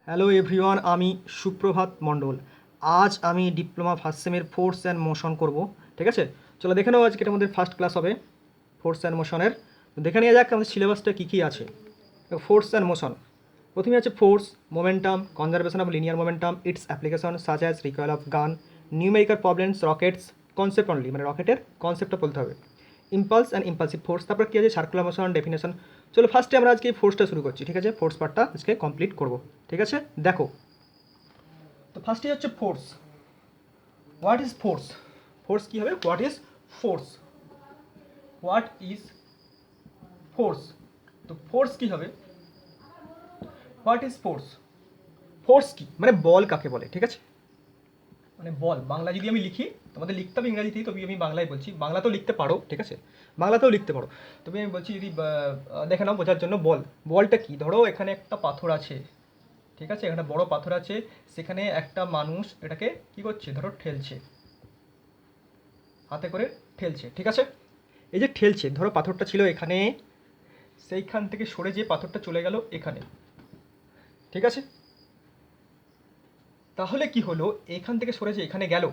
Hello everyone, আমি সুপ্রভাত মণ্ডল। আজ আমি ডিপ্লোমা ফার্স্ট সেমের ফোর্স অ্যান্ড মোশন করব। ঠিক আছে, চলো দেখে নাও আজকে এটা আমাদের ফার্স্ট ক্লাস হবে ফোর্স অ্যান্ড মোশনের। দেখে নেওয়া যাক আমাদের সিলেবাসটা কী কী আছে। ফোর্স অ্যান্ড মোশন প্রথমে আছে force, momentum, conservation of linear momentum, its application such as recoil of gun, numerical problems, rockets, concept only, মানে রকেটের কনসেপ্টটা বলতে হবে, ইম্পালস অ্যান্ড ইম্পালসিভ ফোর্স, তারপর কী আছে সার্কুলার মোশন ডেফিনেশন। চলো ফার্স্টে আমরা আজকে ফোর্সটা শুরু করছি। ঠিক আছে, ফোর্স পার্টটা আজকে কমপ্লিট করব। ঠিক আছে, দেখো তো ফার্স্টে হচ্ছে force. What is force? Force কী হবে? What is force? What is force? তো ফোর্স কী হবে? What is force? ফোর্স কি মানে বল কাকে বলে? ঠিক আছে, মানে বল বাংলা যদি আমি লিখি, তোমাদের লিখতে হবে ইংরাজিতেই, তবে আমি বাংলায় বলছি, বাংলাতেও লিখতে পারো। ঠিক আছে, বাংলাতেও লিখতে পারো, তবে আমি বলছি যদি দেখে নাও বোঝার জন্য। বলটা কি? ধরো এখানে একটা পাথর আছে, ঠিক আছে, এখানে বড় পাথর আছে, সেখানে একটা মানুষ এটাকে কি করছে, ধরো ঠেলছে, হাতে করে ঠেলছে। ঠিক আছে, এই যে ঠেলছে, ধরো পাথরটা ছিল এখানে, সেইখান থেকে সরে যে পাথরটা চলে গেল এখানে। ঠিক আছে, তাহলে কি হলো, এখান থেকে সরে যে এখানে গেল,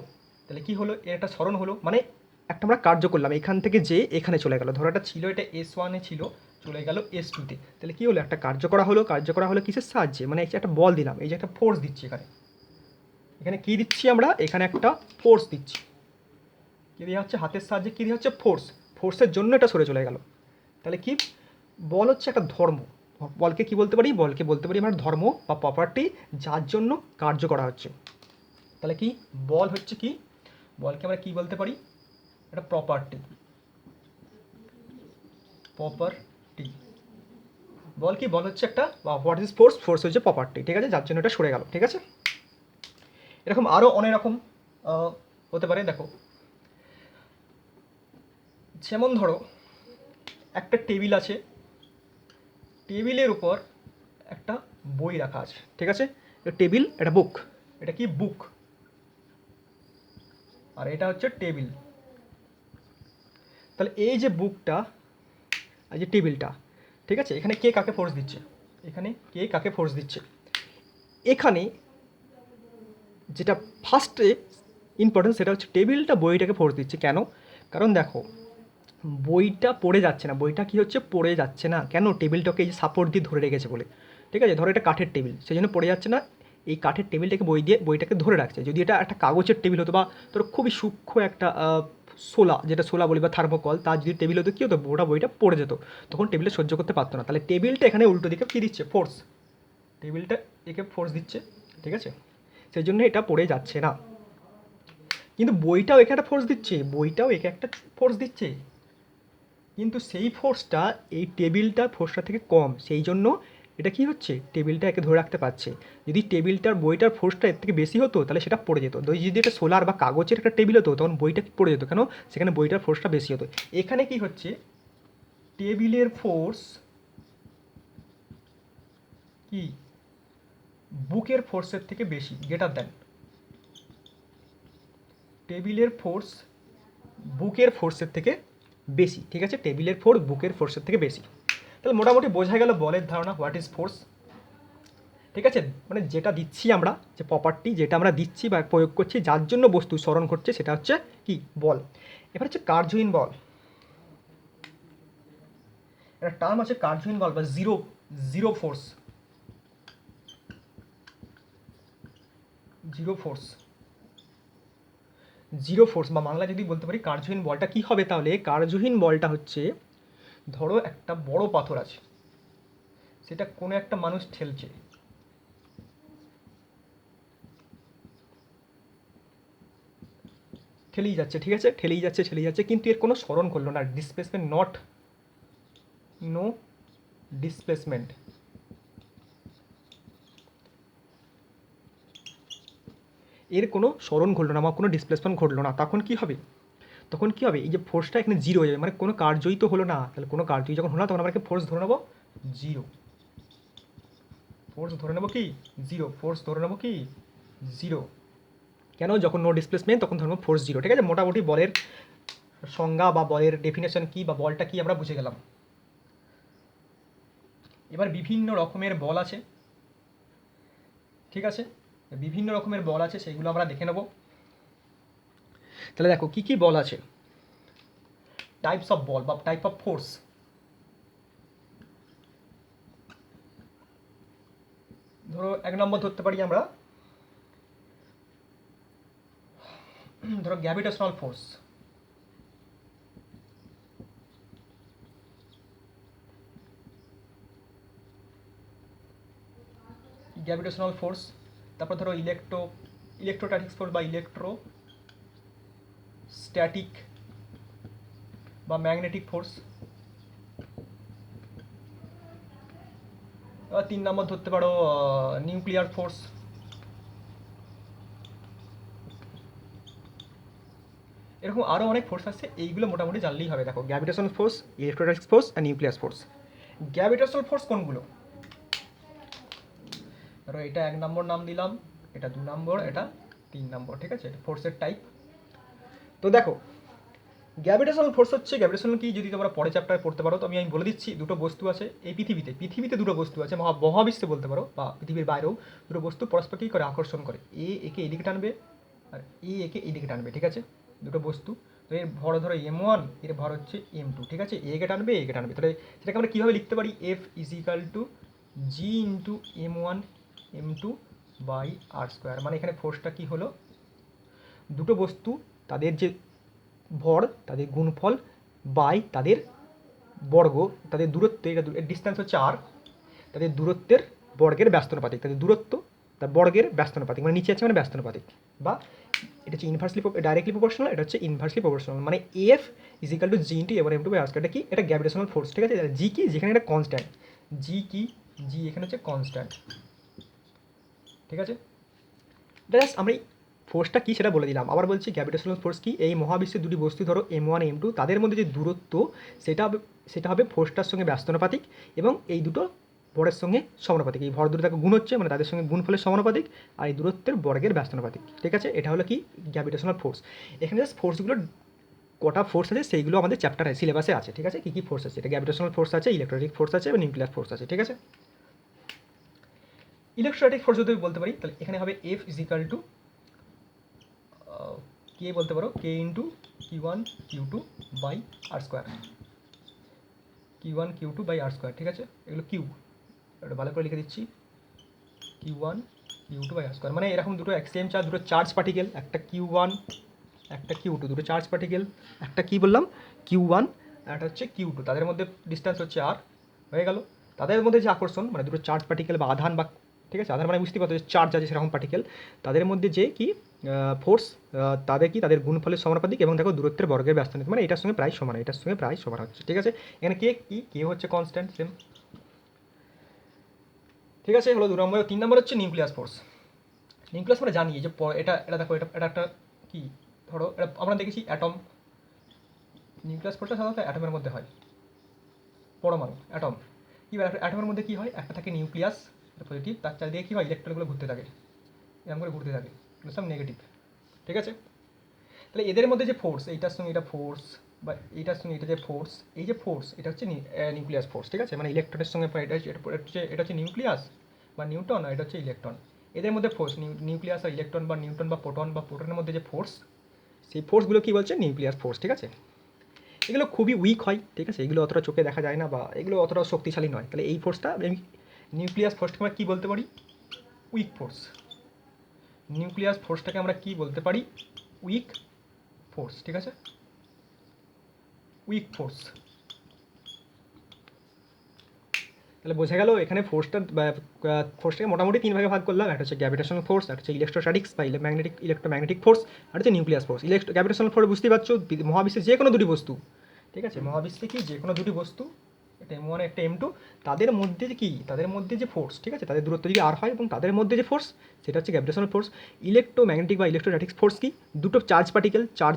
তাহলে কি হলো, এর একটা স্মরণ হলো, মানে একটা আমরা কার্য করলাম, এখান থেকে যে এখানে চলে গেল। ধরো এটা ছিল, এটা S1-এ ছিল, চলে গেল S2-তে, তাহলে কি হলো, একটা কার্য করা হলো। কার্য করা হলো কিসের সাহায্যে? মানে এই যে একটা বল দিলাম, এই যে একটা ফোর্স দিচ্ছি এখানে। এখানে কী দিচ্ছি আমরা? এখানে একটা ফোর্স দিচ্ছি। কী দেওয়া হচ্ছে? হাতের সাহায্যে কী দেওয়া হচ্ছে? ফোর্স। ফোর্সের জন্য এটা সরে চলে গেল। তাহলে কি? বল হচ্ছে একটা ধর্ম। বলকে কি বলতে পারি? বলকে বলতে পারি আমরা ধর্ম বা প্রপার্টি, যার জন্য কার্য করা হচ্ছে। তাহলে কি বল হচ্ছে কি? বলকে আমরা কি বলতে পারি? এটা প্রপার্টি। প্রপার্টি বল কি? বল হচ্ছে একটা, হোয়াট ইজ ফোর্স? ফোর্স হচ্ছে প্রপার্টি। ঠিক আছে, যার জন্য এটা সরে গেল। ঠিক আছে, এরকম আরও অনেক রকম হতে পারে। দেখো, যেমন ধরো একটা টেবিল আছে, টেবিলের উপর একটা বই রাখা আছে। ঠিক আছে, টেবিল, এটা বুক, এটা কি? বুক। আর এটা হচ্ছে টেবিল। তাহলে এই যে বুকটা, এই যে টেবিলটা, ঠিক আছে, এখানে কে কাকে ফোর্স দিচ্ছে? এখানে কে কাকে ফোর্স দিচ্ছে? এখানে যেটা ফার্স্টে ইম্পর্টেন্ট, সেটা হচ্ছে টেবিলটা বইটাকে ফোর্স দিচ্ছে। কেন? কারণ দেখো, বইটা পড়ে যাচ্ছে না। বইটা কি হচ্ছে? পড়ে যাচ্ছে না। কেন? টেবিলটাকে এই যে সাপোর্ট দিয়ে ধরে রেখেছে বলে। ঠিক আছে, ধরো এটা কাঠের টেবিল, সেই জন্য পড়ে যাচ্ছে না। এই কাঠের টেবিলটাকে বই দিয়ে বইটাকে ধরে রাখছে। যদি এটা একটা কাগজের টেবিল হতো, বা ধরো খুবই সূক্ষ্ম একটা শোলা, যেটা শোলা বলি, বা থার্মোকল, তার যদি টেবিল হতো, কী হতো? ওটা বইটা পড়ে যেত, তখন টেবিলে সহ্য করতে পারতো না। তাহলে টেবিলটা এখানে উল্টো দিকে কী দিচ্ছে? ফোর্স। টেবিলটা একে ফোর্স দিচ্ছে। ঠিক আছে, সেই জন্য এটা পড়ে যাচ্ছে না। কিন্তু বইটাও একে একটা ফোর্স দিচ্ছে, বইটাও একে একটা ফোর্স দিচ্ছে, কিন্তু সেই ফোর্সটা এই টেবিলটার ফোর্সটা থেকে কম। সেই জন্য এটা কি হচ্ছে? টেবিলটা একে ধরে রাখতে পারছে। যদি টেবিলটার বইটার ফোর্সটা এর থেকে বেশি হতো, তাহলে সেটা পড়ে যেত। যদি এটা সোলার বা কাগজের একটা টেবিল হতো, তখন বইটা পড়ে যেত। কেন? সেখানে বইটার ফোর্সটা বেশি হতো। এখানে কি হচ্ছে? টেবিলের ফোর্স কি বুকের ফোর্সের থেকে বেশি, গ্রেটার দেন। টেবিলের ফোর্স বুকের ফোর্সের থেকে বেশি। ঠিক আছে, টেবিলের ফোর্স বুকের ফোর্সের থেকে বেশি। তাহলে মোটামুটি বোঝা গেল বলের ধারণা, হোয়াট ইজ ফোর্স। ঠিক আছে, মানে যেটা দিচ্ছি আমরা, যে প্রপার্টি যেটা আমরা দিচ্ছি বা প্রয়োগ করছি, যার জন্য বস্তু স্মরণ করছে, সেটা হচ্ছে কি? বল। এবার হচ্ছে কার্যহীন বল। একটা টার্ম আছে কার্যহীন বল বা zero zero force. Zero force, zero force বা বাংলা যদি বলতে পারি কার্যহীন বলটা কি হবে? তাহলে কার্যহীন বলটা হচ্ছে, ধরো একটা বড় পাথর আছে, সেটা কোনো একটা মানুষ ঠেলছে, ঠেলেই যাচ্ছে। ঠিক আছে, ঠেলেই যাচ্ছে, ঠেলেই যাচ্ছে, কিন্তু এর কোনো স্মরণ করলো না। Displacement not, no displacement. এর কোনো স্মরণ ঘটলো না বা কোনো ডিসপ্লেসমেন্ট ঘটলো না। তখন কি হবে? তখন কি হবে? এই যে ফোর্সটা এখানে জিরো হয়ে যাবে, মানে কোনো কার্যই তো হলো না। তাহলে কোনো কার্যই যখন হলো না, তখন আমরা ফোর্স ধরে নেবো জিরো। ফোর্স ধরে নেবো কি? জিরো। ফোর্স ধরে নেবো কি? জিরো। কেন? যখন নো ডিসপ্লেসমেন্ট, তখন ধরবো ফোর্স জিরো। ঠিক আছে, মোটামুটি বলের সংজ্ঞা বা বলের ডেফিনেশন কি বা বলটা কি আমরা বুঝে গেলাম। এবার বিভিন্ন রকমের বল আছে। ঠিক আছে, বিভিন্ন রকমের বল আছে, সেইগুলো আমরা দেখে নেব। তাহলে দেখো কি কি বল আছে, টাইপস অফ বল বা টাইপ অফ ফোর্স। ধরো 1 নম্বর ধরতে পারি আমরা, ধরো গ্র্যাভিটেশনাল ফোর্স। Gravitational force. তারপর ধরো ইলেকট্রোস্ট্যাটিক্স ফোর্স বা ইলেকট্রোস্ট্যাটিক বা ম্যাগনেটিক ফোর্স। 3 নম্বর ধরতে পারো নিউক্লিয়ার ফোর্স। এরকম আরও অনেক ফোর্স আছে, এইগুলো মোটামুটি জানলেই হবে। দেখো গ্র্যাভিটেশনাল ফোর্স, ইলেকট্রোস্ট্যাটিক ফোর্স আর নিউক্লিয়ার ফোর্স। গ্র্যাভিটেশনাল ফোর্স কোনগুলো, ধরো এটা 1 নম্বর নাম দিলাম, এটা 2 নম্বর, এটা 3 নম্বর, ঠিক আছে, ফোর্সের টাইপ। তো দেখো গ্র্যাভিটেশনাল ফোর্স হচ্ছে, গ্র্যাভিটেশনাল কি যদি তোমরা পরে চ্যাপ্টারে পড়তে পারো, তো আমি বলে দিচ্ছি। দুটো বস্তু আছে এই পৃথিবীতে দুটো বস্তু আছে, মহাবিশ্বে বলতে পারো বা পৃথিবীর বাইরেও দুটো বস্তু পরস্পর কী করে আকর্ষণ করে, একে এদিকে টানবে আর একে এদিকে টানবে, ঠিক আছে, দুটো বস্তু। তো এর ভর ধরো M1, এর ভর হচ্ছে M2, ঠিক আছে, একে টানবে একে টানবে, তাহলে সেটাকে আমরা কীভাবে লিখতে পারি, F = G × M1 M2 by R²। মানে এখানে ফোর্সটা কী হলো, দুটো বস্তু তাদের যে ভর, তাদের গুণফল বাই তাদের বর্গ, তাদের দূরত্ব, এটা ডিস্টেন্স হচ্ছে R, তাদের দূরত্বের বর্গের ব্যস্তানুপাতিক, তাদের দূরত্ব তার বর্গের ব্যস্তানুপাতিক, মানে নিচে আছে মানে ব্যস্তানুপাতিক, বা এটা হচ্ছে ডাইরেক্টলি প্রপোর্শনাল, এটা হচ্ছে ইনভার্সলি প্রপোর্শনাল। মানে F = G × M1 M2 by R²। এটা কি, এটা গ্র্যাভিটেশনাল ফোর্স, ঠিক আছে। জি কি, যেখানে এটা কনস্ট্যান্ট, জি কি, জি এখানে হচ্ছে কনস্ট্যান্ট, ঠিক আছে। জাস্ট আমি ফোর্সটা কী সেটা বলে দিলাম। আবার বলছি গ্র্যাভিটেশনাল ফোর্স কি, এই মহাবিশ্বের দুটি বস্তু ধরো M1 M2, তাদের মধ্যে যে দূরত্ব সেটা হবে ফোর্সটার সঙ্গে ব্যস্তানুপাতিক এবং এই দুটো ভরের সঙ্গে সমানুপাতিক। এই ভর দুটো তাকে গুণ হচ্ছে, মানে তাদের সঙ্গে গুণফলের সমানুপাতিক, আর এই দূরত্বের বর্গের ব্যস্তানুপাতিক, ঠিক আছে। এটা হলো কি গ্র্যাভিটেশনাল ফোর্স। এখানে জাস্ট ফোর্সগুলো কটা ফোর্স আছে সেইগুলো আমাদের চ্যাপ্টারে সিলেবাসে আছে, ঠিক আছে, কী কী ফোর্স আছে। এটা গ্র্যাভিটেশনাল ফোর্স আছে, ইলেকট্রোস্ট্যাটিক ফোর্স আছে এবং নিউক্লিয়ার ফোর্স আছে, ঠিক আছে। ইলেকট্রোস্ট্যাটিক ফোর্স যদি বলতে পারি, তাহলে এখানে হবে F = কে বলতে পারো K × Q1 Q2 by R², Q1 Q2 by R², ঠিক আছে। এগুলো কিউ, এটা ভালো করে লিখে দিচ্ছি, Q1 Q2 বাই R²। মানে এরকম দুটো সেম চার্জ, দুটো চার্জ পার্টিকেল, একটা Q1 একটা Q2, দুটো চার্জ পার্টিকেল, একটা কী বললাম Q1, একটা হচ্ছে Q2, তাদের মধ্যে ডিস্টেন্স হচ্ছে R, হয়ে গেল। তাদের মধ্যে যে আকর্ষণ, মানে দুটো চার্জ পার্টিকেল বা আধান, বা ঠিক আছে, আধান মানে বুঝতে পারছো, চার্জ আছে সেরকম পার্টিকেল, তাদের মধ্যে যে কি ফোর্স, তাদের গুণফলের সমানুপাতিক এবং দেখো দূরত্বের বর্গের ব্যস্তানুপাতিক, মানে এটার সঙ্গে প্রায় সমান, এটার সঙ্গে প্রায় সমান হচ্ছে, ঠিক আছে। এখানে কে হচ্ছে কনস্ট্যান্ট সেম, ঠিক আছে, হলো 2 নম্বর। 3 নম্বর হচ্ছে নিউক্লিয়াস ফোর্স। নিউক্লিয়াস আমরা জানি যে এটা দেখো, এটা একটা কি, ধরো এটা আমরা দেখেছি অ্যাটম। নিউক্লিয়াস ফোর্সটা সাধারণত অ্যাটমের মধ্যে হয়, পরমাণু, অ্যাটম। কি অ্যাটমের মধ্যে কী হয়, একটা থাকে নিউক্লিয়াস, পজিটিভ, তার চারিদিকে কী হয়, ইলেকট্রনগুলো ঘুরতে থাকে, এরকম করে ঘুরতে থাকে, এগুলো সব নেগেটিভ, ঠিক আছে। তাহলে এদের মধ্যে যে ফোর্স, এইটার সঙ্গে এটা ফোর্স, বা এইটার সঙ্গে এটা যে ফোর্স, এই যে ফোর্স, এটা হচ্ছে নিউক্লিয়াস ফোর্স, ঠিক আছে। মানে ইলেকট্রনের সঙ্গে এটা হচ্ছে নিউক্লিয়াস বা নিউটন, আর এটা হচ্ছে ইলেকট্রন। এদের মধ্যে ফোর্স, নিউক্লিয়াস আর ইলেকট্রন বা নিউটন বা প্রোটনের মধ্যে যে ফোর্স, সেই ফোর্সগুলো কী বলছে, নিউক্লিয়ার ফোর্স, ঠিক আছে। এগুলো খুবই উইক হয়, ঠিক আছে, এগুলো অতটা চোখে দেখা যায় না বা এগুলো অতটা শক্তিশালী নয়। তাহলে এই ফোর্সটা নিউক্লিয়াস ফোর্সটাকে আমরা কী বলতে পারি, উইক ফোর্স। নিউক্লিয়াস ফোর্সটাকে আমরা কী বলতে পারি, উইক ফোর্স, ঠিক আছে, উইক ফোর্স। তাহলে বোঝা গেল এখানে ফোর্সটাকে মোটামুটি 3 ভাগে ভাগ করলাম। একটা হচ্ছে গ্র্যাভিটেশনাল ফোর্স, একটা হচ্ছে ইলেকট্রোস্ট্যাটিক্স বা ইলেকট্রোম্যাগনেটিক ফোর্স, আর হচ্ছে নিউক্লিয়াস ফোর্স। গ্র্যাভিটেশনাল ফোর্স বুঝতেই পারছো, মহাবিশ্বে যে কোনো দুটি বস্তু, ঠিক আছে, মহাবিশ্বে কি যে কোনো দুটি বস্তু, একটা M1 একটা M2, তাদের মধ্যে যে কি, তাদের মধ্যে যে ফোর্স, ঠিক আছে, তাদের দূরত্ব যদি আর হয় এবং তাদের মধ্যে যে ফোর্স, সেটা হচ্ছে গ্র্যাভিটেশনাল ফোর্স। ইলেকট্রোম্যাগনেটিক বা ইলেকট্রোস্ট্যাটিক্স ফোর্স কি, দুটো চার্জ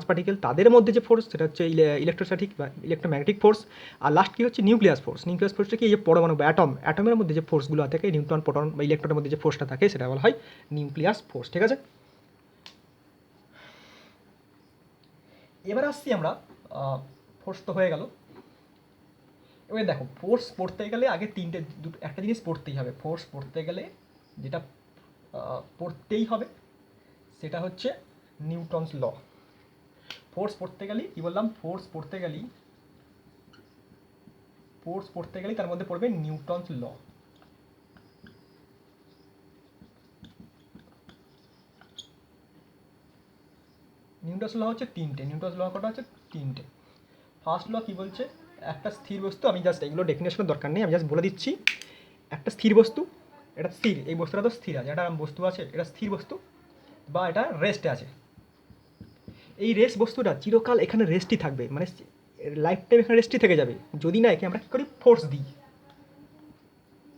পার্টিকেল তাদের মধ্যে যে ফোর্স, সেটা হচ্ছে ইলেকট্রোস্ট্যাটিক বা ইলেকট্রোম্যাগনেটিক ফোর্স। আর লাস্ট কি হচ্ছে নিউক্লিয়াস ফোর্স। নিউক্লিয়াস ফোর্সটা কি, এই যে পরমাণু বা অ্যাটমের মধ্যে যে ফোর্সগুলো থাকে, নিউট্রন প্রোটন বা ইলেকট্রনের মধ্যে যে ফোর্সটা থাকে, সেটা বলা হয় নিউক্লিয়াস ফোর্স, ঠিক আছে। এবার আসছি আমরা, ফোর্স তো হয়ে গেল। এবার দেখো ফোর্স পড়তে গেলে আগে একটা জিনিস পড়তেই হবে। ফোর্স পড়তে গেলে যেটা পড়তেই হবে, সেটা হচ্ছে নিউটনস ল। ফোর্স পড়তে গেলেই কী বললাম, ফোর্স পড়তে গেলেই তার মধ্যে পড়বে নিউটনস ল। নিউটনস ল হচ্ছে তিনটে, নিউটনস ল কটা হচ্ছে তিনটে। ফার্স্ট ল কী বলছে, একটা স্থির বস্তু, আমি জাস্ট এগুলো ডেফিনেশনের দরকার নেই, আমি জাস্ট বলে দিচ্ছি। একটা স্থির বস্তু, এটা স্থির, এই বস্তুটা তো স্থির আছে, একটা বস্তু আছে, এটা স্থির বস্তু বা এটা রেস্টে আছে। এই রেস্ট বস্তুটা চিরকাল এখানে রেস্টই থাকবে, মানে লাইফ টাইম এখানে রেস্টই থেকে যাবে, যদি না একে আমরা কী করি, ফোর্স দিই।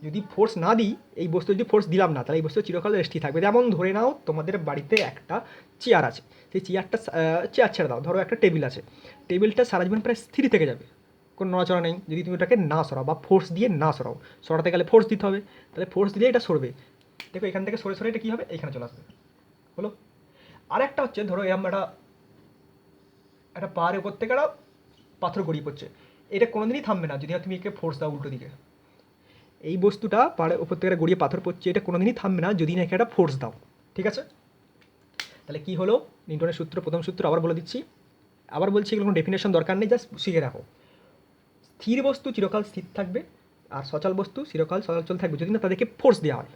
যদি ফোর্স না দিই, এই বস্তু যদি ফোর্স দিলাম না, তাহলে এই বস্তু চিরকাল রেস্টই থাকবে। যেমন ধরে নাও তোমাদের বাড়িতে একটা চেয়ার আছে, সেই চেয়ারটা, চেয়ার ছেড়ে দাও, ধরো একটা টেবিল আছে, টেবিলটা সারা জীবন প্রায় স্থির থেকে যাবে, কোনো নড়াচড়া নেই, যদি তুমি ওটাকে না সরাও বা ফোর্স দিয়ে না সরাও। সরাতে গেলে ফোর্স দিতে হবে, তাহলে ফোর্স দিলে এটা সরবে। দেখো এখান থেকে সরে সরে এটা কী হবে, এখানে চলে আসবে, হলো। আরেকটা হচ্ছে, ধরো এরকম একটা পাহাড়ের উপর থেকে একটা পাথর গড়িয়ে পড়ছে, এটা কোনোদিনই থামবে না যদি তুমি একে ফোর্স দাও উল্টো দিকে। এই বস্তুটা পাহাড়ের উপর থেকে গড়িয়ে পাথর পড়ছে, এটা কোনোদিনই থামবে না যদি না একে একটা ফোর্স দাও, ঠিক আছে। তাহলে কি হলো, নিউটনের সূত্র, প্রথম সূত্র আবার বলে দিচ্ছি, আবার বলছি, এগুলো কোনো ডেফিনেশন দরকার নেই, জাস্ট শিখে রাখো। স্থির বস্তু চিরকাল স্থির থাকবে, আর সচল বস্তু চিরকাল সচল থাকবে যদি না তাদেরকে ফোর্স দেওয়া হয়।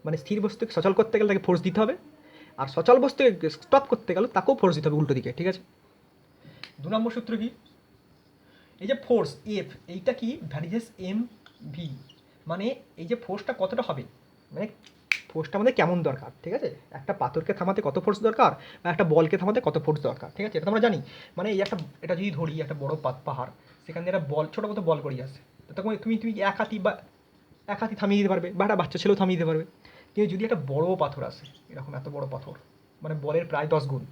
মানে স্থির বস্তুকে সচল করতে গেলে তাকে ফোর্স দিতে হবে, আর সচল বস্তুকে স্টপ করতে গেলে তাকেও ফোর্স দিতে হবে উল্টো দিকে, ঠিক আছে। 2 নম্বর সূত্র কি, এই যে ফোর্স এফ, এইটা কি ভ্যারিজেস এম ভি, মানে এই যে ফোর্সটা কতটা হবে, মানে ফোর্সটা আমাদের কেমন দরকার, ঠিক আছে। একটা পাথরকে থামাতে কত ফোর্স দরকার, বা একটা বলকে থামাতে কত ফোর্স দরকার, ঠিক আছে, এটা তো আমরা জানি। মানে এই এটা যদি ধরি একটা বড় পাহাড়, সেখান দিয়ে একটা বল, ছোটো মতো বল করিয়ে আসে, তো তখন তুমি এক হাতি থামিয়ে দিতে পারবে, বা একটা বাচ্চা ছেলেও থামিয়ে দিতে পারবে। কিন্তু যদি একটা বড় পাথর আসে, এরকম এত বড় পাথর, মানে বলের প্রায় 10 গুণ,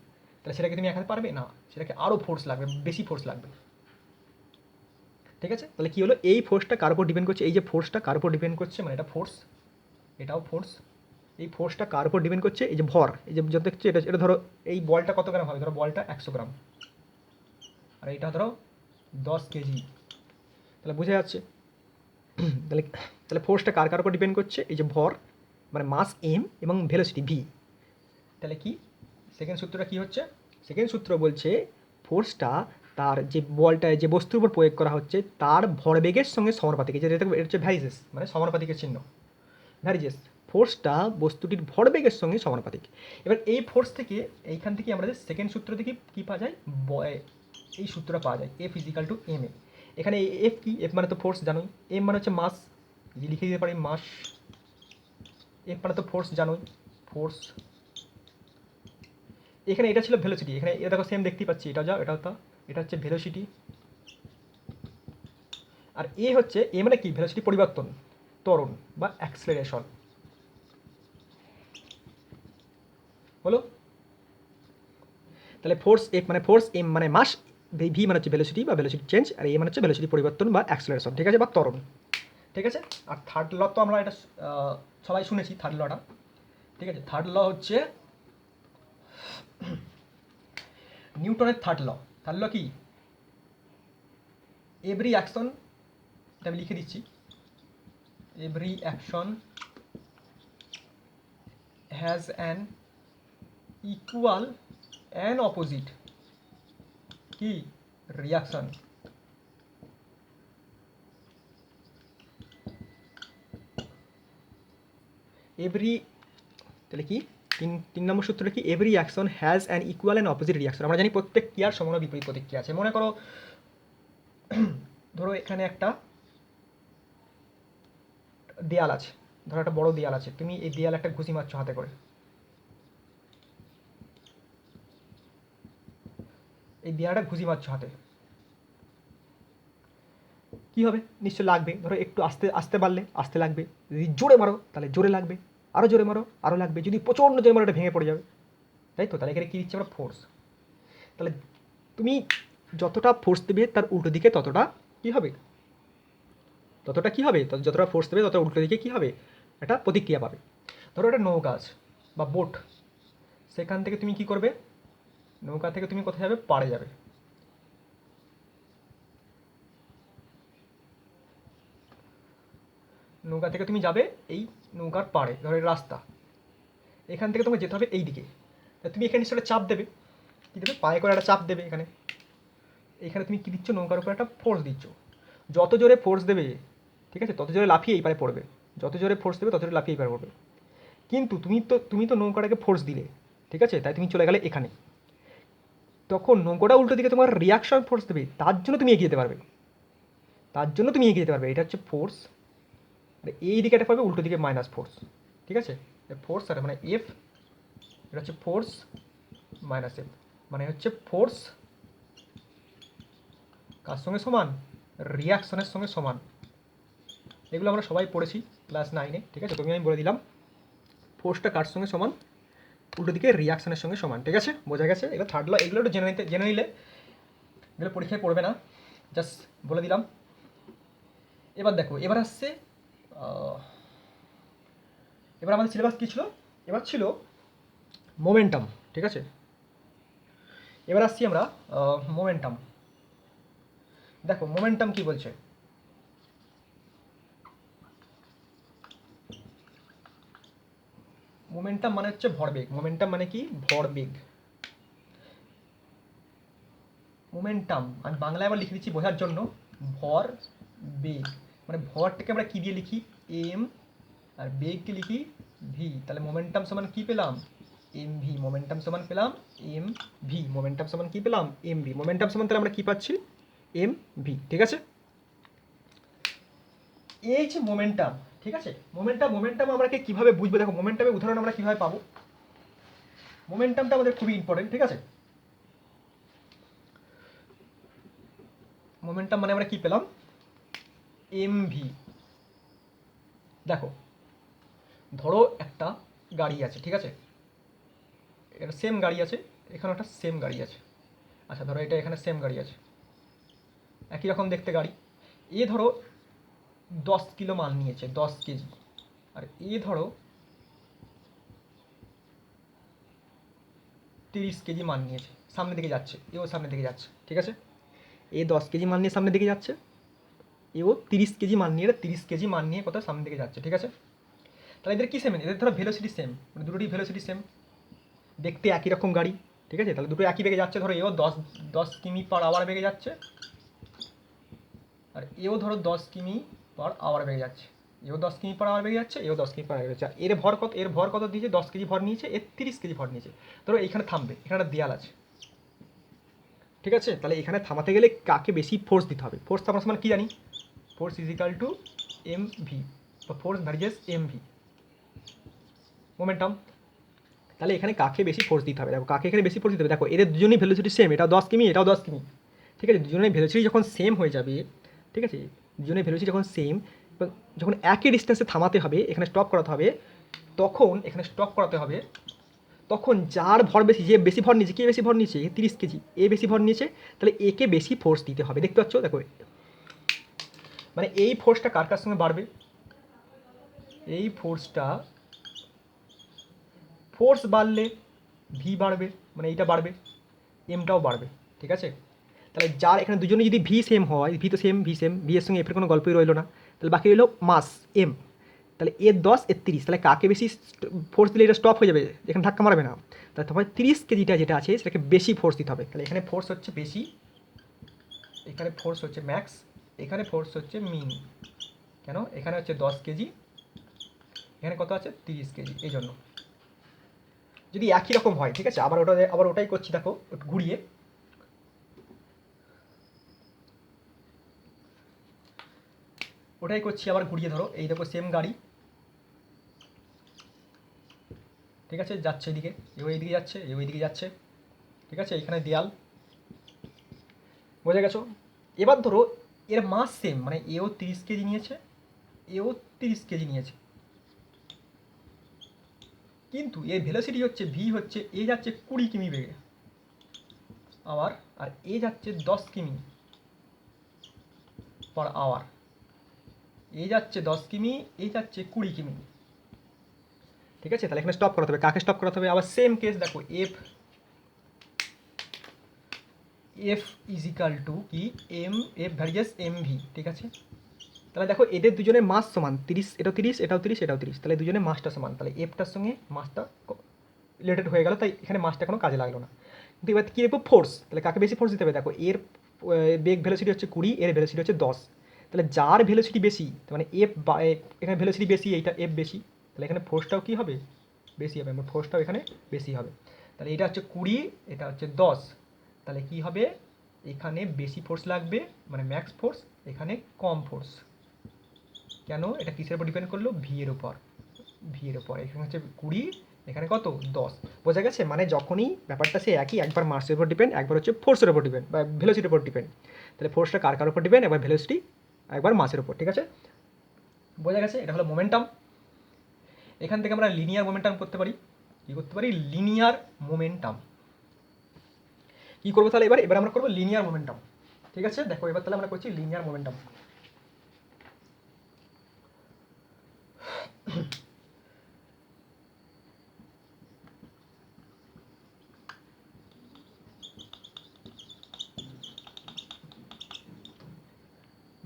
তাহলে সেটাকে তুমি এক হাতে পারবে না, সেটাকে আরও ফোর্স লাগবে, বেশি ফোর্স লাগবে, ঠিক আছে। তাহলে কী হলো, এই ফোর্সটা কার উপর ডিপেন্ড করছে, এই যে ফোর্সটা কার উপর ডিপেন্ড করছে, মানে এটা ফোর্স, এটাও ফোর্স। এই ফোর্সটা কার উপর ডিপেন্ড করছে, এই যে ভর, এই যে যত দেখছো, এটা ধরো এই বলটা কত গ্রাম হবে, ধরো বলটা 100 গ্রাম, আর এইটা ধরো 10 কেজি, তাহলে বোঝা যাচ্ছে। তাহলে তাহলে ফোর্সটা কার কার উপর ডিপেন্ড করছে, এই যে ভর মানে মাস এম এবং ভেলোসিটি ভি। তাহলে কি সেকেন্ড সূত্রটা কি হচ্ছে, সেকেন্ড সূত্র বলছে ফোর্সটা তার যে বলটায় যে বস্তুর উপর প্রয়োগ করা হচ্ছে তার ভরবেগের সঙ্গে সমানুপাতিক, যেটা এটা হচ্ছে ভ্যারিজেস, মানে সমানুপাতিকের চিহ্ন, ভ্যারিজেস। ফোর্সটা বস্তুটির ভরবেগের সঙ্গে সমানুপাতিক। এবার এই ফোর্স থেকে, এইখান থেকে আমাদের সেকেন্ড সূত্র থেকে কী পাওয়া যায়, এই সূত্রটা পাওয়া যায়, F is equal two M A. এখানে এফ কি, এফ মানে তো ফোর্স জানোই, এম মানে হচ্ছে মাস, লিখে দিতে পারি মাস, এফ মানে তো ফোর্স জানোই, ফোর্স। এখানে এটা ছিল ভেলোসিটি, এখানে এটা দেখো সেম দেখতেই পাচ্ছি, এটা যাও এটা হতো, এটা হচ্ছে ভেলোসিটি, আর এ হচ্ছে, এ মানে কি, ভেলোসিটি পরিবর্তন, ত্বরণ বা অ্যাক্সেলারেশন, হলো। তাহলে ফোর্স এফ মানে ফোর্স, এম মানে মাস, ভি মানে হচ্ছে ভেলোসিটি বা ভেলোসিটি চেঞ্জ, আর এ মানে হচ্ছে ভেলোসিটি পরিবর্তন বা অ্যাক্সেলারেশন, ঠিক আছে, বা ত্বরণ, ঠিক আছে। আর থার্ড ল তো আমরা এটা সবাই শুনেছি, থার্ড লটা, ঠিক আছে। থার্ড ল হচ্ছে নিউটনের থার্ড ল কি, এভরি অ্যাকশন, এটা আমি লিখে দিচ্ছি, every action has an equal and opposite কি রিয়াকশন। এভরি, তাহলে কি তিন নম্বর সূত্রটা কি, every action has an equal and opposite reaction. আমরা জানি প্রত্যেক ক্রিয়ার সমান ও বিপরীত প্রতিক্রিয়া আছে। মনে করো ধরো এখানে একটা দেয়াল আছে, ধরো একটা বড় দেয়াল আছে, তুমি এই দেয়াল একটা ঘুষি মারছো হাতে করে, এই দেয়ালটা ঘুষি মারছো হাতে, কী হবে, নিশ্চয় লাগবে। ধরো একটু আস্তে আস্তে মারলে আস্তে লাগবে, যদি জোরে মারো তাহলে জোরে লাগবে, আরও জোরে মারো আরও লাগবে, যদি প্রচণ্ড জোরে মারো এটা ভেঙে পড়ে যাবে, তাই তো। তাহলে এখানে কী দিচ্ছি আমরা, ফোর্স। তাহলে তুমি যতটা ফোর্স দেবে তার উল্টো দিকে ততটা কী হবে, যতটা ফোর্স দেবে ততটা উল্টো দিকে কী হবে, একটা প্রতিক্রিয়া পাবে। ধরো একটা নৌকা আছে বা বোট, সেখান থেকে তুমি কি করবে, নৌকা থেকে তুমি কোথায় যাবে, পাড়ে যাবে, নৌকা থেকে তুমি যাবে এই নৌকার পাড়ে, ধরো এই রাস্তা, এখান থেকে তোমাকে যেতে হবে এই দিকে। তা তুমি এখানে নিশ্চয় চাপ দেবে, কী দেবে, পায়ে করে একটা চাপ দেবে এখানে। এখানে তুমি কী দিচ্ছ, নৌকার উপরে একটা ফোর্স দিচ্ছ। যত জোরে ফোর্স দেবে, ঠিক আছে, তত জোরে লাফিয়ে এই পারে পড়বে। যত জোরে ফোর্স দেবে তত জোরে লাফিয়ে এই পারে পড়বে। কিন্তু তুমি তো নৌকাটাকে ফোর্স দিলে, ঠিক আছে, তাই তুমি চলে গেলে এখানে। তখন নৌকাটা উল্টো দিকে তোমার রিয়াকশন ফোর্স দেবে, তার জন্য তুমি এগিয়ে যেতে পারবে। এটা হচ্ছে ফোর্স। আর এই দিকে একটা পাবে উল্টো দিকে মাইনাস ফোর্স, ঠিক আছে। ফোর্স আর মানে এফ, এটা হচ্ছে ফোর্স মাইনাস এফ, মানে হচ্ছে ফোর্স কার সঙ্গে সমান, রিয়াকশনের সঙ্গে সমান। এগুলো আমরা সবাই পড়েছি ক্লাস 9-এ, ঠিক আছে। আমি বলে দিলাম ফোর্সটা কার সঙ্গে সমান, উল্টো দিকে রিয়াকশনের সঙ্গে সমান, ঠিক আছে, বোঝা গেছে। এগুলো থার্ড ল, এগুলো একটু জেনে নিলে এগুলো পরীক্ষায় পড়বে না, জাস্ট বলে দিলাম। এবার দেখো, এবার আসছে এবার আমাদের সিলেবাস কী ছিল, এবার ছিল মোমেন্টাম, ঠিক আছে। এবার আসছি আমরা মোমেন্টাম। দেখো মোমেন্টাম কি বলছে, মোমেন্টাম মানে হচ্ছে ভরবেগ। মোমেন্টাম মানে কি, ভরবেগ। মোমেন্টাম আমি বাংলায় আবার লিখে দিচ্ছি বোঝার জন্য, ভর বেগ। মানে ভরটাকে আমরা কি দিয়ে লিখি, এম, আর বেগকে লিখি ভি। তাহলে মোমেন্টাম সমান কি পেলাম, এম ভি। মোমেন্টাম সমান পেলাম এম ভি। মোমেন্টাম সমান কি পেলাম, এম ভি। মোমেন্টাম সমান তাহলে আমরা কি পাচ্ছি, এম ভি, ঠিক আছে। এই যে মোমেন্টাম, ঠিক আছে, মোমেন্টাম আমরা কিভাবে বুঝবো, দেখো মোমেন্টামের উদাহরণ আমরা কিভাবে পাবো। মোমেন্টামটা আমাদের খুবই ইম্পর্টেন্ট, ঠিক আছে। মোমেন্টাম মানে আমরা কি পেলাম, এম ভি। দেখো ধরো একটা গাড়ি আছে, ঠিক আছে, এটা সেম গাড়ি আছে, এখানে একটা সেম গাড়ি আছে। আচ্ছা ধরো এটা এখানে সেম গাড়ি আছে, একই রকম দেখতে গাড়ি। এ ধরো 10 কিলো মাল নিয়েছে, 10 কেজি। আর এ ধরো 30 কেজি মাল নিয়েছে, সামনের দিকে যাচ্ছে, এও সামনের দিকে যাচ্ছে, ঠিক আছে। এ 10 কেজি মাল নিয়ে সামনের দিকে যাচ্ছে, এও 30 কেজি মাল নিয়ে 30 কেজি মাল নিয়ে কোথাও সামনের দিকে যাচ্ছে, ঠিক আছে। তাহলে এদের কি সেম, এদের ধরো ভেলোসিটি সেম, মানে দুটোরই ভেলোসিটি সেম, দেখতে একই রকম গাড়ি, ঠিক আছে। তাহলে দুটো একই বেগে যাচ্ছে, ধরো এও 10 কিমি পার আওয়ার বেগে যাচ্ছে, আর এও ধরো 10 কিমি পার আওয়ার বেগে যাচ্ছে। এও 10 কিমি পার আওয়ার বেগে যাচ্ছে, এও 10 কিমি পার আওয়ার বেগে যাচ্ছে। এর ভর কত দিয়েছে, 10 কেজি ভর নিয়েছে, এর 30 কেজি ভর নিয়েছে। ধরো এইখানে থামবে, এখানে একটা দেয়াল আছে, ঠিক আছে। তাহলে এখানে থামাতে গেলে কাকে বেশি ফোর্স দিতে হবে, ফোর্স আমরা সমান কি জানি, force is equal to M V, বা force versus M V, momentum. তাহলে এখানে কাকে বেশি ফোর্স দিতে হবে, দেখো কাকে এখানে বেশি ফোর্স দিতে হবে। দেখো এদের দুজনেই ভেলোসিটি সেম, এটাও 10 কিমি, এটাও 10 কিমি, ঠিক আছে। দুজনের ভেলোসিটি যখন সেম হয়ে যাবে, ঠিক আছে, দুজনের ভেলোসিটি যখন সেম, যখন একই ডিস্টেন্সে থামাতে হবে, এখানে স্টপ করাতে হবে, তখন যার ভর বেশি, যে বেশি ভর নিয়েছে, কে বেশি ভর নিয়েছে, 30 কেজি, এ বেশি ভর নিয়েছে, তাহলে একে বেশি ফোর্স দিতে হবে। দেখতে পাচ্ছ, দেখো মানে এই ফোর্সটা কার কার সঙ্গে বাড়বে, এই ফোর্স বাড়লে ভি বাড়বে, মানে এইটা বাড়বে, এমটাও বাড়বে, ঠিক আছে। তাহলে যার এখানে দুজনে যদি ভি সেম হয়, ভি তো সেম, ভি এর সঙ্গে এফের কোনো গল্পই রইলো না, তাহলে বাকি রইলো মাস এম। তাহলে এর 10 এর 30, তাহলে কাকে বেশি ফোর্স দিলে এটা স্টপ হয়ে যাবে, এখানে ধাক্কা মারবে না। তাহলে তোমার 30 কেজিটা যেটা আছে সেটাকে বেশি ফোর্স দিতে হবে। তাহলে এখানে ফোর্স হচ্ছে বেশি, এখানে ফোর্স হচ্ছে ম্যাক্স, এখানে ফোর্স হচ্ছে মিন। কেন, এখানে হচ্ছে 10 কেজি, এখানে কত আছে 30 কেজি, এই জন্য। যদি একই রকম হয়, ঠিক আছে, আবার ওটাই করছি, দেখো ঘুরিয়ে, আবার ঘুরিয়ে ধরো, এই দেখো সেম গাড়ি, ঠিক আছে, যাচ্ছে এদিকে, এও এইদিকে যাচ্ছে, এও এইদিকে যাচ্ছে, ঠিক আছে। এখানে দেয়াল, বোঝা গেছো। এবার ধরো এর মাস সেম, মানে এও 30 কেজি নিয়েছে, এও 30 কেজি নিয়েছে, কিন্তু এর ভেলোসিটি হচ্ছে ভি হচ্ছে, এ যাচ্ছে 20 কিমি বেগে আওয়ার, আর এ যাচ্ছে 10 কিমি পার আওয়ার। এ যাচ্ছে 10 কিমি, এ যাচ্ছে 20 কিমি, ঠিক আছে। তাহলে এখানে স্টপ করাতে হবে, কাকে স্টপ করাতে হবে, আবার সেম কেস দেখো, এফ ইজ ইকাল টু কি, এফ ভার্সেস এম ভি, ঠিক আছে। তাহলে দেখো এদের দুজনের মাস সমান 30, এটাও 30, এটাও 30, এটাও 30, তাহলে দুজনের মাসটা সমান, তাহলে এফটার সঙ্গে মাসটা রিলেটেড হয়ে গেল, তাই এখানে মাসটা কোনো কাজে লাগলো না। কিন্তু এবার কী দেখবো ফোর্স, তাহলে কাকে বেশি ফোর্স দিতে হবে, দেখো এর বেগ ভেলোসিটি হচ্ছে 20, এর ভেলোসিটি হচ্ছে 10, তাহলে যার ভেলোসিটি বেশি মানে এফ বা এখানে ভেলোসিটি বেশি, এইটা এফ বেশি, তাহলে এখানে ফোর্সটাও কী হবে, বেশি হবে, আমার ফোর্সটাও এখানে বেশি হবে। তাহলে এটা হচ্ছে 20, এটা হচ্ছে 10, তাহলে কী হবে, এখানে বেশি ফোর্স লাগবে মানে ম্যাক্স ফোর্স, এখানে কম ফোর্স। কেন, এটা কিসের উপর ডিপেন্ড করলো, ভি এর উপর, ভি এর উপর। এখানে হচ্ছে 20, এখানে কত 10, বোঝা গেছে। মানে যখনই ব্যাপারটা সে একই, একবার মাসের উপর ডিপেন্ড, একবার হচ্ছে ফোর্সের উপর ডিপেন্ড বা ভেলোসিটির উপর ডিপেন্ড। তাহলে ফোর্সটা কার কার উপর ডিপেন্ড, একবার ভেলোসিটি, একবার মাসের উপর, ঠিক আছে, বোঝা গেছে। এটা হলো মোমেন্টাম। এখান থেকে আমরা লিনিয়ার মোমেন্টাম করতে পারি, কী করতে পারি, লিনিয়ার মোমেন্টাম। কী করবো তাহলে, এবার আমরা করবো লিনিয়ার মোমেন্টাম, ঠিক আছে। দেখো এবার তাহলে আমরা করছি লিনিয়ার মোমেন্টাম।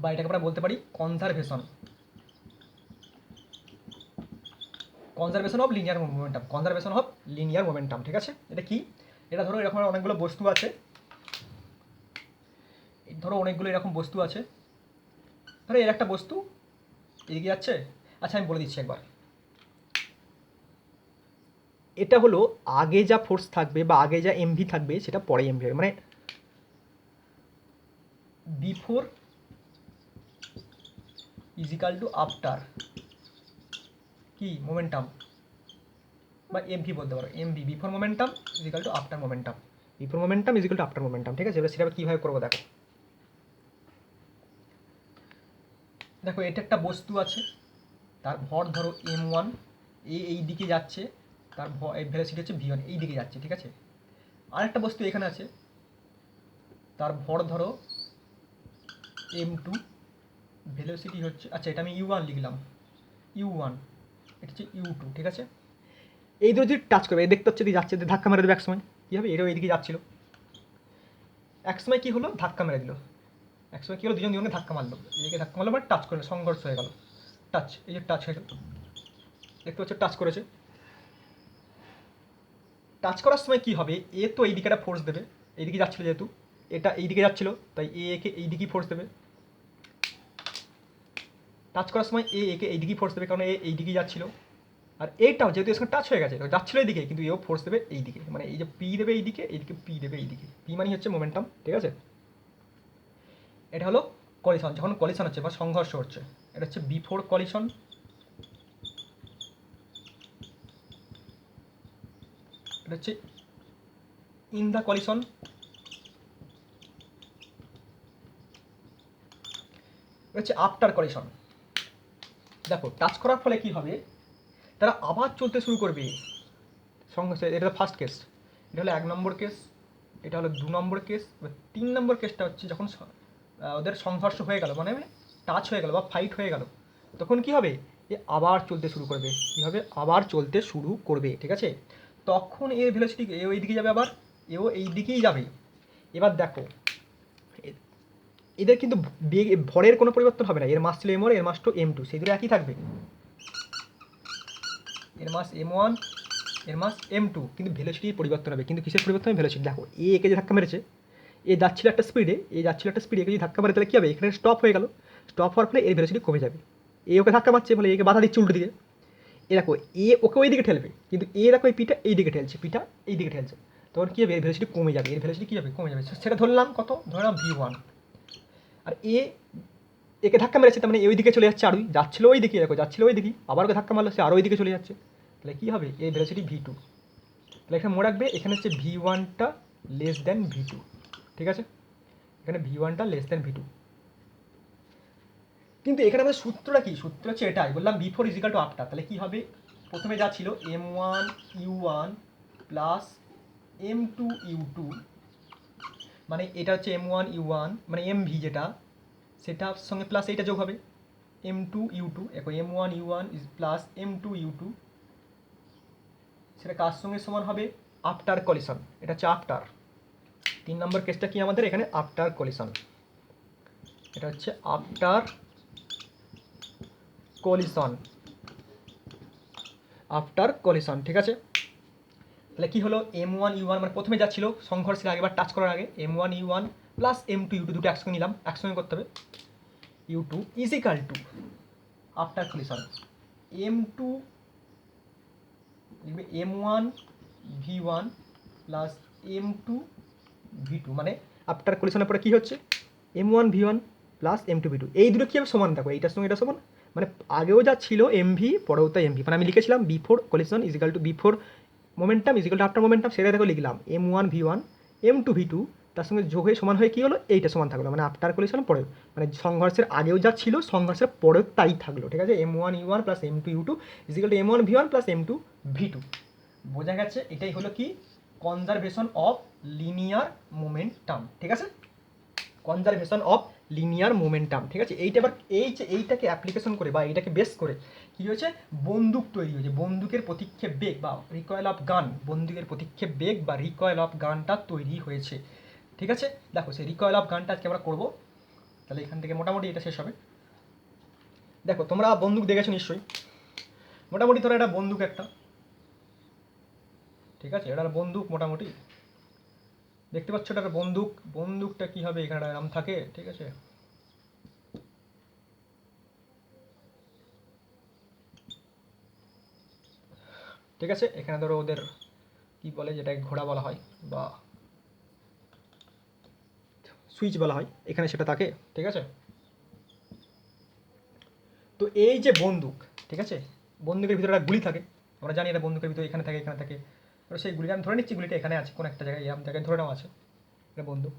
বা এটাকে আমরা বলতে পারি conservation, conservation of linear momentum, conservation of linear momentum, ঠিক আছে। এটা কি, এটা ধরো এরকম অনেকগুলো বস্তু আছে, ধরো অনেকগুলো এরকম বস্তু আছে, ধরো এর একটা বস্তু এগিয়ে যাচ্ছে। আচ্ছা আমি বলে দিচ্ছি একবার, এটা হলো আগে যা ফোর্স থাকবে বা আগে যা এমভি থাকবে সেটা পরে এমভি হবে, মানে বিফোর ইজিক্যাল টু আফটার কি মোমেন্টাম, বা এমভি বলতে পারো, MV before momentum equal to after momentum, before momentum equal to after momentum, ঠিক আছে। এবার সেটা কীভাবে করবো দেখো, দেখো এটা একটা বস্তু আছে, তার ভর ধরো m1, এই দিকে যাচ্ছে, তার ভেলোসিটি হচ্ছে v1, এই দিকে যাচ্ছে, ঠিক আছে। আরেকটা বস্তু এখানে আছে, তার ভর ধরো m2, ভেলোসিটি হচ্ছে, আচ্ছা এটা আমি u1 লিখলাম, u1, এটা হচ্ছে u2, ঠিক আছে। এই দুটো যদি টাচ করবে, দেখতে হচ্ছে যাচ্ছে, ধাক্কা মেরে দেবে একসময়, কী হবে, এটাও এইদিকে যাচ্ছিল, একসময় কী হলো, ধাক্কা মেরে দিল, একসময় কী হলো, দুজন দুজনকে ধাক্কা মারলো, এদিকে ধাক্কা মারলো মানে টাচ করলো, সংঘর্ষ হয়ে গেল, টাচ, এই যে টাচ হয়ে গেল, দেখতে পাচ্ছ টাচ করেছে। টাচ করার সময় কী হবে, এ তো এই দিকে একটা ফোর্স দেবে, এইদিকে যাচ্ছিলো যেহেতু, এটা এই দিকে যাচ্ছিলো, তাই একে এই দিকেই ফোর্স দেবে। টাচ করার সময় একে এই দিকেই ফোর্স দেবে, কারণ এই দিকেই যাচ্ছিলো। আর এইটাও যেহেতু এর সঙ্গে টাচ হয়ে গেছে, যাচ্ছিলো এইদিকে, কিন্তু এও ফোর্স দেবে এই দিকে, মানে এই যে পি দেবে এইদিকে, এইদিকে পি দেবে এইদিকে, পি মানে হচ্ছে মোমেন্টাম, ঠিক আছে। এটা হলো কলিশন, যখন কলিশন হচ্ছে বা সংঘর্ষ হচ্ছে, এটা হচ্ছে বিফোর কলিশন, এটা হচ্ছে ইন দ্য কলিশন, এটা হচ্ছে আফটার কলিশন। দেখো টাচ করার ফলে কি হবে, তারা আবার চলতে শুরু করবে সংঘর্ষ, এটা ফার্স্ট কেস, এটা হলো 1 নম্বর কেস, এটা হলো 2 নম্বর কেস। এবার 3 নম্বর কেসটা হচ্ছে যখন ওদের সংঘর্ষ হয়ে গেল, মানে টাচ হয়ে গেল বা ফাইট হয়ে গেল, তখন কি হবে, এ আবার চলতে শুরু করবে, কী হবে, আবার চলতে শুরু করবে, ঠিক আছে। তখন এর ভেলোসিটি এও এই দিকে যাবে, আবার এও এই দিকেই যাবে। এবার দেখো এদের কিন্তু ভরের কোনো পরিবর্তন হবে না, এর মাস ছিল m1, এর মাস তো m2, সেই দুটো একই থাকবে, এর মাস m1, এর মাস m2, কিন্তু ভেলোসিটির পরিবর্তন হবে। কিন্তু কিসের পরিবর্তন হবে, ভেলোসিটি। দেখো একে যে ধাক্কা মেরেছে, এ যাচ্ছিল একটা স্পিডে, একে যদি ধাক্কা মারে তাহলে কী হবে, এখানে স্টপ হয়ে গেল, স্টপ হওয়ার ফলে এর ভেলোসিটি কমে যাবে। ওকে ধাক্কা মারছে বলে একে বাধা দিচ্ছে উল্টো দিকে, এ দেখো ওকে ওই দিকে ঠেলবে, কিন্তু দেখো এই পিটা এই দিকে ঠেলছে, পিটা এই দিকে ঠেলছে, তখন কী হবে, এর ভেলোসিটি কমে যাবে, এর ভেলোসিটি কী হবে, কমে যাবে। সেটা ধরলাম কত, ধরলাম v1। আর একে ধাক্কা মেরেছে, তার মানে ওই দিকে চলে যাচ্ছে, আরই যাচ্ছিলো ওই দিকে, দেখো যাচ্ছিলো ওই দিকে, আবার ওকে ধাক্কা মারলো, সে আরও ওই দিকে চলে যাচ্ছে, তাহলে কী হবে, এই ভেলোসিটি v2। তাহলে এখানে মনে রাখবে, এখানে হচ্ছে v1টা লেস দেন v2, ঠিক আছে, এখানে v1টা লেস দেন v2। কিন্তু এখানে আমাদের সূত্রটা কি, সূত্র হচ্ছে এটাই, বললাম বিফোর ইজিক্যাল টু আফটার, তাহলে কী হবে, প্রথমে যা ছিল m1 u1 plus m2 u2, মানে এটা হচ্ছে m1 u1 মানে mv যেটা, সেটার সঙ্গে প্লাস এইটা যোগ হবে m2 u2, এখন m1 u1 is plus m2 u2, সেটা কার সঙ্গে সমান হবে, আফটার কলিশন, এটা হচ্ছে আফটার। 3 নম্বর কেসটা কি আমাদের, এখানে আফটার কলিশন, এটা হচ্ছে আফটার কলিশন, আফটার কলিশন, ঠিক আছে। তাহলে কি হলো M1U1 মানে প্রথমে যা ছিল সংঘর্ষের আগেবার টাচ করার আগে M1U1 প্লাস M2U2 দুটো একসঙ্গে নিলাম, একসঙ্গে করতে হবে U2 is equal two after collision M2 লিখবে M1V1 প্লাস M2V2 মানে আফটার কলিশনের পরে কী হচ্ছে M1V1 প্লাস M2V2 এই দুটো কী হবে সমান, দেখো এইটার সঙ্গে এটা সমান, মানে আগেও যা ছিল MV পরেও তাই MV, মানে আমি লিখেছিলাম before collision is equal two before momentum is equal two after momentum, সেটা দেখো লিখলাম M1V1 M2V2 তার সঙ্গে যোগ হয়ে সমান হয়ে কী হলো এইটা সমান থাকলো, মানে আফটার কলিশন পরে মানে সংঘর্ষের আগেও যা ছিল সংঘর্ষের পরেও তাই থাকলো, ঠিক আছে। M1U1 plus M2U2 is equal two M1V1 plus M2V2, বোঝা গেছে? এটাই হলো কি কনজারভেশন অফ লিনিয়ার মোমেন্টাম, ঠিক আছে, কনজারভেশন অফ লিনিয়ার মোমেন্টাম, ঠিক আছে। এইটা এবার এইটাকে অ্যাপ্লিকেশন করে বা এইটাকে বেস করে কী হয়েছে বন্দুক তৈরি হয়েছে, বন্দুকের প্রতিক্ষেপ বেগ বা রিকয়েল অফ গান, বন্দুকের প্রতিক্ষেপ বেগ বা রিকয়েল অফ গানটা তৈরি হয়েছে, ঠিক আছে। দেখো সেই রিকয়েল অফ গানটা আজকে আমরা করবো, তাহলে এখান থেকে মোটামুটি এটা শেষ হবে। দেখো তোমরা বন্দুক দেখেছো নিশ্চয়ই, মোটামুটি ধরো এটা বন্দুক একটা, ঠিক আছে, এটা বন্দুক মোটামুটি দেখতে পাচ্ছ, এটা বন্দুক, বন্দুকটা কী হবে এখানে নাম থাকে, ঠিক আছে। ঠিক আছে, এখানে ধরো ওদের কি বলে যেটাকে ঘোড়া বলা হয় বা সুইচ বলা হয়, এখানে সেটা থাকে, ঠিক আছে। তো এই যে বন্দুক, ঠিক আছে, বন্দুকের ভিতরে একটা গুলি থাকে, আমরা জানি এটা বন্দুকের ভিতরে এখানে থাকে এখানে থাকে, তো সেই গুলিটা আমি ধরে নিচ্ছি গুলিটা এখানে আছে কোনো একটা জায়গায়, এরকম জায়গায় ধরে নেওয়া আছে এটা বন্দুক।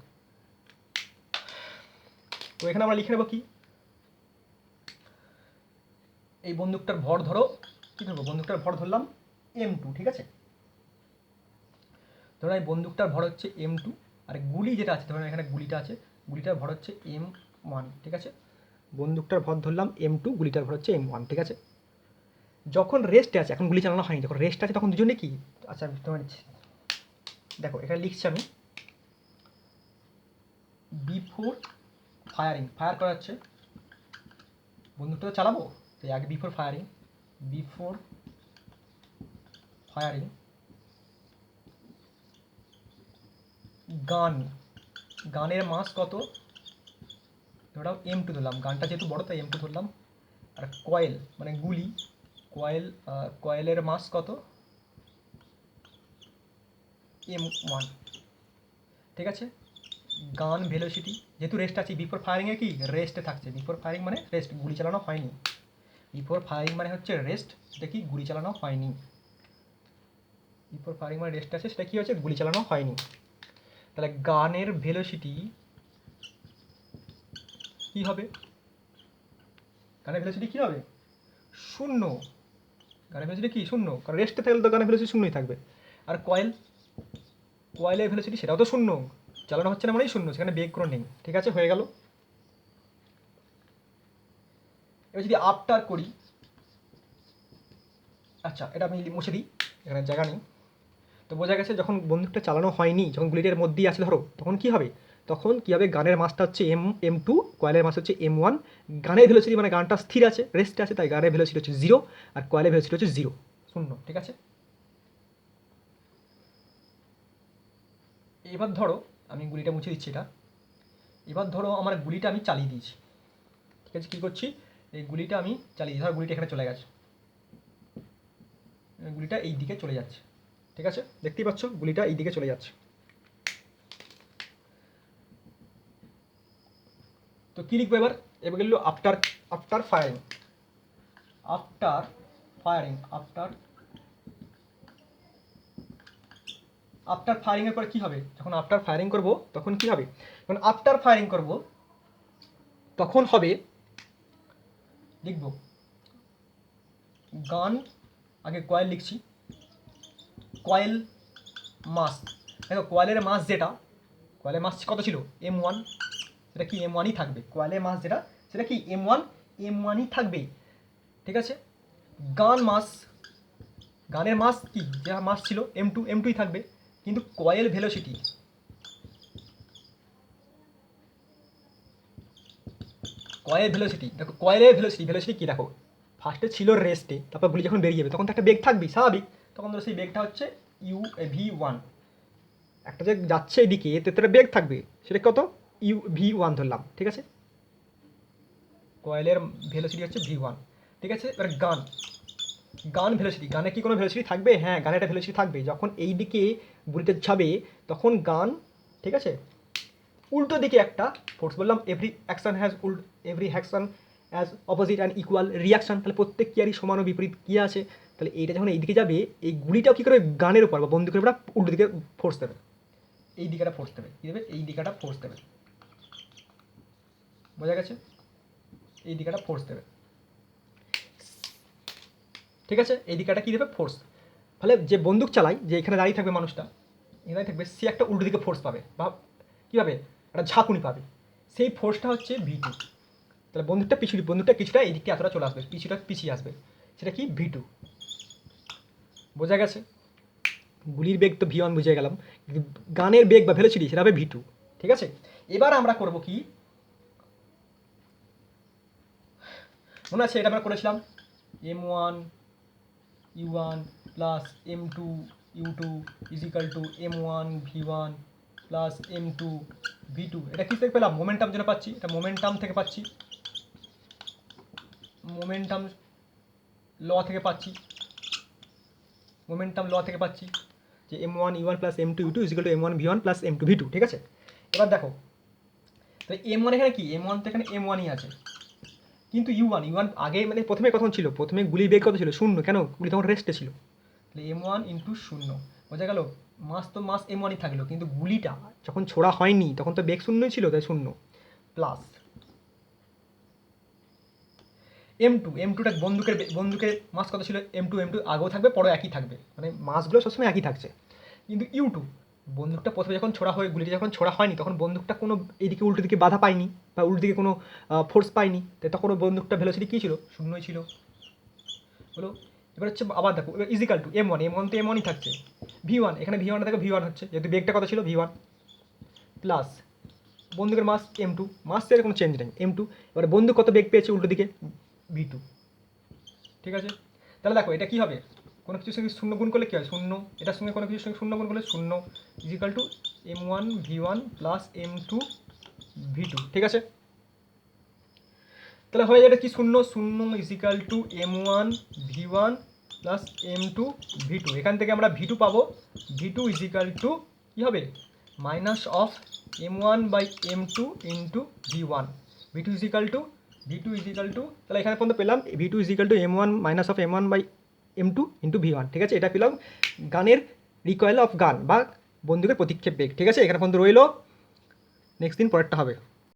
তো এখানে আমরা লিখে নেবো কি এই বন্দুকটার ভর ধরো, কী ধরবো বন্দুকটার ভর ধরলাম M2, ঠিক আছে। ধরো এই বন্দুকটার ভর হচ্ছে M2 আর গুলি যেটা আছে ধরো এখানে গুলিটা আছে, গুলিটার ভর হচ্ছে M1, ঠিক আছে। বন্দুকটার ভর ধরলাম M2, গুলিটার ভর হচ্ছে M1, ঠিক আছে। যখন রেস্টে আছে, এখন গুলি চালানো হয়নি, যখন রেস্ট আছে তখন দুজনে কি, আচ্ছা তোমার দেখো এখানে লিখছি আমি বিফোর ফায়ারিং, ফায়ার করা হচ্ছে, বন্দুকটা তো চালাবো তাই আগে বিফোর ফায়ারিং, বিফোর ফায়ারিং গান, গানের মাস কত, ধরো M2 ধরলাম, গানটা যেহেতু বড় তাই M2 ধরলাম, আর কয়েল মানে গুলি, কয়েলের মাস কত M1, ঠিক আছে। গান ভেলোসিটি যেহেতু রেস্ট আছে, বিফোর ফায়ারিংয়ে কি রেস্টে থাকছে, বিফোর ফায়ারিং মানে রেস্ট, গুলি চালানো হয়নি, বিফোর ফায়ারিং মানে হচ্ছে রেস্ট, সেটা কি গুলি চালানো হয়নি, বিফোর ফায়ারিং মানে রেস্ট আছে সেটা কি হচ্ছে গুলি চালানো হয়নি। তাহলে গানের ভেলোসিটি কী হবে, গানের ভেলোসিটি কী হবে শূন্য, গানের ভেলোসিটি কি শূন্য, কারণ রেস্টে থাকলে তো গানের ভেলোসিটি শূন্যই থাকবে। আর কয়েলের ভেলোসিটি সেটাও তো শূন্য, চালানো হচ্ছে না মানেই শূন্য, সেখানে বেগ কোনো নেই, ঠিক আছে, হয়ে গেল। এবার যদি আফটার করি, আচ্ছা এটা আমি মুছে দিই, এখানে জায়গা নেই। তো বোঝা গেছে যখন বন্দুকটা চালানো হয়নি, যখন গুলিটার মধ্যেই আছে ধরো, তখন কি হবে, তখন কী হবে গানের মাসটা হচ্ছে M2, কয়েলের মাস হচ্ছে M1, গানের ভেলোসিটি মানে গানটা স্থির আছে রেস্টে আছে তাই গানের ভেলোসিটি হচ্ছে 0 আর কয়েলের ভেলোসিটি হচ্ছে 0 শূন্য, ঠিক আছে। এবার ধরো আমি গুলিটা মুছে দিচ্ছি এটা, এবার ধরো আমার গুলিটা আমি চালিয়ে দিয়েছি, ঠিক আছে, কী করছি এই গুলিটা আমি চালিয়ে, ধরো গুলিটা এখানে চলে গেছে, গুলিটা এই দিকে চলে যাচ্ছে, ঠিক আছে, দেখতেই পাচ্ছ গুলিটা এই দিকে চলে যাচ্ছে। তো কী লিখবো এবার, এবার গেল after, after firing, after firing, after ফায়ারিংয়ের পর কী হবে, যখন আফটার ফায়ারিং করব তখন কী হবে, যখন আফটার ফায়ারিং করব তখন হবে লিখব গান, আগে কয়েল লিখছি, কয়েল মাস, দেখো কয়েলের মাস যেটা, কয়েলের মাস কত ছিল M1, সেটা কি M1ই থাকবে, কয়েলের মাস যেটা সেটা কি M1ই থাকবে, ঠিক আছে। গান মাস, গানের মাস কি যা মাস ছিল M2ই থাকবে, কিন্তু কয়েল ভেলোসিটি, কয়েল ভেলোসিটি দেখো, কয়েলের ভেলোসিটি কী দেখো, ফার্স্টে ছিল রেস্টে, তারপর গুলি যখন বেরিয়ে যাবে তখন তো একটা বেগ থাকবেই স্বাভাবিক, তখন ধরো সেই বেগটা হচ্ছে v1। একটা যে যাচ্ছে এদিকে এতে তার বেগ থাকবে, সেটা কত v1 ধরলাম, ঠিক আছে। কয়েলের ভেলোসিটি হচ্ছে v1, ঠিক আছে। এবার গান ভেলোসিটি, গানে কি কোনো ভেলোসিটি থাকবে? হ্যাঁ, গানে একটা ভেলোসিটি থাকবে। যখন এই দিকে বুলেটে যাবে তখন গান, ঠিক আছে, উল্টো দিকে একটা ফোর্স, বললাম every action has opposite and equal reaction. তাহলে প্রত্যেক ক্রিয়ারই সমান ও বিপরীত ক্রিয়া আছে। তাহলে এইটা যখন এই দিকে যাবে, এই গুলিটাও কী করে গানের উপর বা বন্দুকের উপর উল্টো দিকে ফোর্স দেবে, এই দিকেটা ফোর্স দেবে, কী দেবে? এই দিকেটা ফোর্স দেবে, বোঝা গেছে? এই দিকেটা ফোর্স দেবে, ঠিক আছে। এই দিকেটা কী দেবে? ফোর্স। ফলে যে বন্দুক চালায়, যে এখানে দাঁড়িয়ে থাকবে মানুষটা, এখানে থাকবে, সে একটা উল্টো দিকে ফোর্স পাবে বা কীভাবে একটা ঝাঁকুনি পাবে, সেই ফোর্সটা হচ্ছে v2। তাহলে বন্দুকটা কিছুটা এই দিকটা এতটা চলে আসবে, পিছিয়ে আসবে, সেটা কি v2। বোঝা গেছে? গুলির বেগ তো v1 বুঝে গেলাম, গানের বেগ বা ভেলোসিটি সেটা হবে v2, ঠিক আছে। এবার আমরা করব কি, মনে আছে এটা আমরা করেছিলাম m1 u1 plus m2 u2 is equal to m1 v1 plus m2 v2। এটা কী থেকে পেলাম? মোমেন্টাম যেটা পাচ্ছি, এটা মোমেন্টাম থেকে পাচ্ছি, মোমেন্টাম ল থেকে পাচ্ছি, যে m1 u1 plus m2 u2 is equal to m1 v1 plus m2 v2, ঠিক আছে। এবার দেখো, তো m1 এখানে কি, m1 তো এখানে m1ই আছে, কিন্তু u1 আগে মানে প্রথমে কত ছিল? প্রথমে গুলির বেগ কত ছিল? 0। কেন? গুলি তখন রেস্টে ছিল। তাহলে m1 ইন্টু 0, বোঝা গেল? মাস m1ই থাকলো, কিন্তু গুলিটা যখন ছোড়া হয়নি তখন তো বেগ 0ই ছিল, তাই 0 প্লাস m2টা বন্দুকের মাস কত ছিল? m2 আগেও থাকবে, পরে একই থাকবে, মানে মাসগুলো সবসময় একই থাকছে। কিন্তু u2 বন্দুকটা প্রথমে যখন ছোড়া হয়, গুলিটা যখন ছোড়া হয়নি, তখন বন্দুকটা কোনো এইদিকে উল্টো দিকে বাধা পায়নি বা উল্টো দিকে কোনো ফোর্স পায়নি, তাই তখন বন্দুকটা ভেলোসিটি কী ছিল? 0ই ছিল, বলো। এবার হচ্ছে আবার দেখো, এবার ইজিক্যাল টু m1 তো m1ই থাকছে, v1 এখানে v1 দেখো v1 হচ্ছে, যেহেতু বেগটা কত ছিল? v1 প্লাস বন্দুকের মাস m2, মাসের কোনো চেঞ্জ নেই m2। এবার বন্দুক কত বেগ পেয়েছে উল্টো দিকে? v2, ঠিক আছে। তাহলে দেখো এটা কী হবে? কোনো কিছুর সঙ্গে 0 গুণ করলে কী হয়? 0। এটার সঙ্গে কোনো কিছুর সঙ্গে 0 গুণ করলে 0 is equal to m1 v1 plus m2 v2, ঠিক আছে। তাহলে হয়ে যাবে কি? 0 is equal to m1 v1 plus m2 v2। এখান থেকে আমরা v2 পাবো, v2 ইজিক্যাল টু কী হবে? Minus of m1 by m2 into v1। v2 equal to তাহলে এখানে পর্যন্ত পেলাম v2 equal to m1 minus of m1 by m2 into v1, ঠিক আছে। এটা পেলাম গানের রিকয়েল অফ গান বা বন্দুকের প্রতিক্ষেপ বেগ, ঠিক আছে। এখানে পর্যন্ত রইলো, নেক্সট দিন পরেরটা হবে।